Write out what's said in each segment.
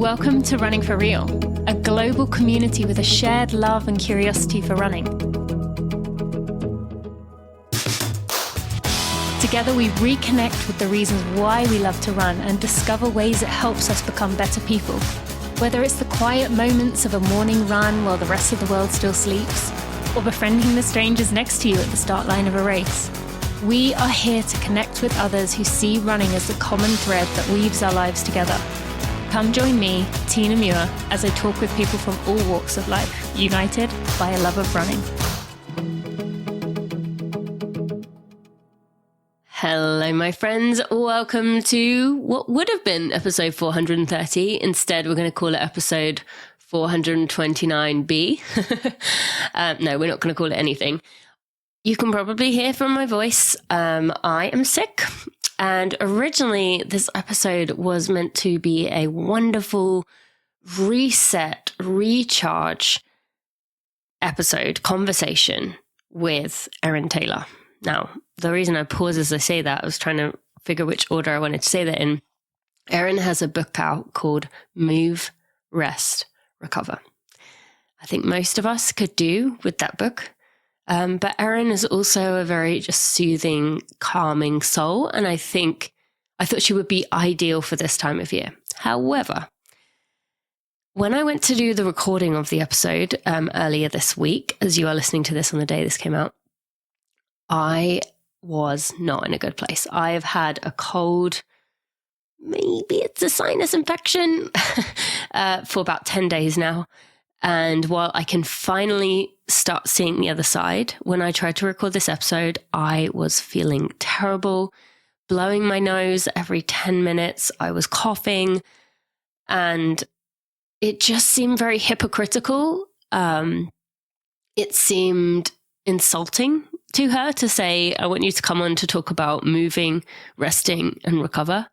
Welcome to Running for Real, a global community with a shared love and curiosity for running. Together we reconnect with the reasons why we love to run and discover ways it helps us become better people. Whether it's the quiet moments of a morning run while the rest of the world still sleeps, or befriending the strangers next to you at the start line of a race, we are here to connect with others who see running as the common thread that weaves our lives together. Come join me, Tina Muir, as I talk with people from all walks of life, united by a love of running. Hello, my friends. Welcome to what would have been episode 430. Instead, we're going to call it episode 429B. No, we're not going to call it anything. You can probably hear from my voice. I am sick. And originally, this episode was meant to be a wonderful reset, recharge episode, conversation with Erin Taylor. Now, the reason I pause as I say that, I was trying to figure which order I wanted to say that in. Erin has a book out called Move, Rest, Recover. I think most of us could do with that book. But Erin is also a very just soothing, calming soul. And I thought she would be ideal for this time of year. However, when I went to do the recording of the episode earlier this week, as you are listening to this on the day this came out, I was not in a good place. I have had a cold, maybe it's a sinus infection, for about 10 days now. And while I can finally start seeing the other side, when I tried to record this episode, I was feeling terrible, blowing my nose every 10 minutes. I was coughing, and it just seemed very hypocritical. It seemed insulting to her to say, I want you to come on to talk about moving, resting, and recover.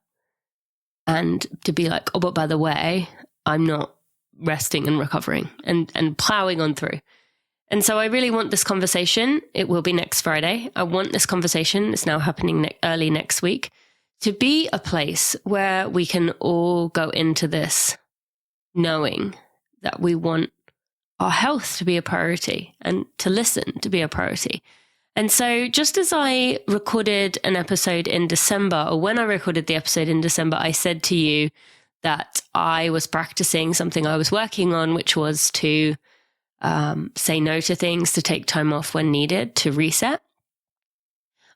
And to be like, oh, but by the way, I'm not resting and recovering and plowing on through. And so I really want this conversation. It will be next Friday. I want this conversation, it's now happening early next week, to be a place where we can all go into this knowing that we want our health to be a priority and to listen to be a priority. And so just as I recorded an episode in December, or when I recorded the episode in December, I said to you that I was practicing something I was working on, which was to say no to things, to take time off when needed, to reset.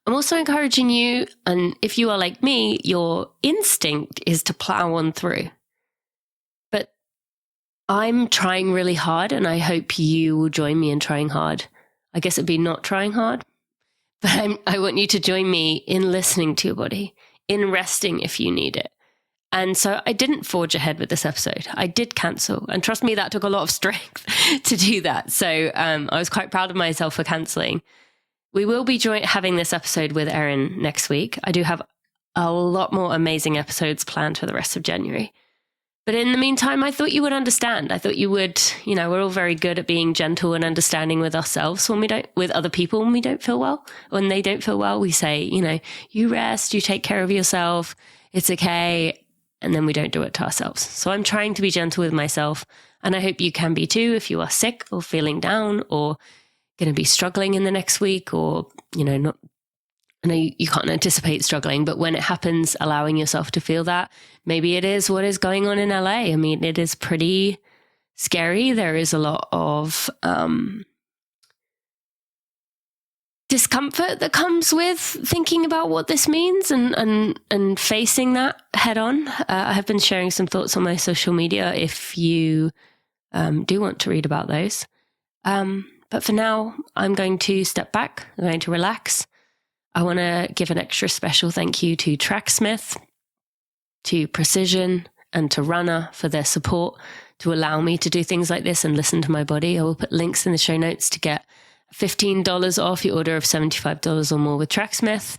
I'm also encouraging you, and if you are like me, your instinct is to plow on through. But I'm trying really hard, and I hope you will join me in trying hard. I guess it'd be not trying hard, but I want you to join me in listening to your body, in resting if you need it. And so I didn't forge ahead with this episode. I did cancel. And trust me, that took a lot of strength to do that. So I was quite proud of myself for canceling. We will be having this episode with Erin next week. I do have a lot more amazing episodes planned for the rest of January. But in the meantime, I thought you would understand. I thought you would, we're all very good at being gentle and understanding with ourselves with other people when we don't feel well. When they don't feel well, we say, you rest, you take care of yourself. It's okay. And then we don't do it to ourselves. So I'm trying to be gentle with myself. And I hope you can be too if you are sick or feeling down or going to be struggling in the next week or, not. I know you can't anticipate struggling, but when it happens, allowing yourself to feel that, maybe it is what is going on in LA. I mean, it is pretty scary. There is a lot of discomfort that comes with thinking about what this means and facing that head on. I have been sharing some thoughts on my social media if you do want to read about those. But for now, I'm going to step back. I'm going to relax. I want to give an extra special thank you to Tracksmith, to Precision, and to Runna for their support to allow me to do things like this and listen to my body. I will put links in the show notes to get $15 off your order of $75 or more with Tracksmith,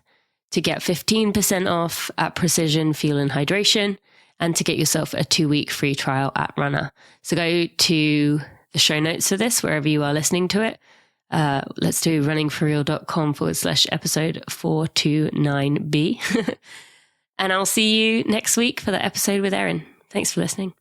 to get 15% off at Precision Fuel and Hydration, and to get yourself a 2-week free trial at Runna. So go to the show notes for this, wherever you are listening to it. Let's do runningforreal.com/episode 429B. And I'll see you next week for the episode with Erin. Thanks for listening.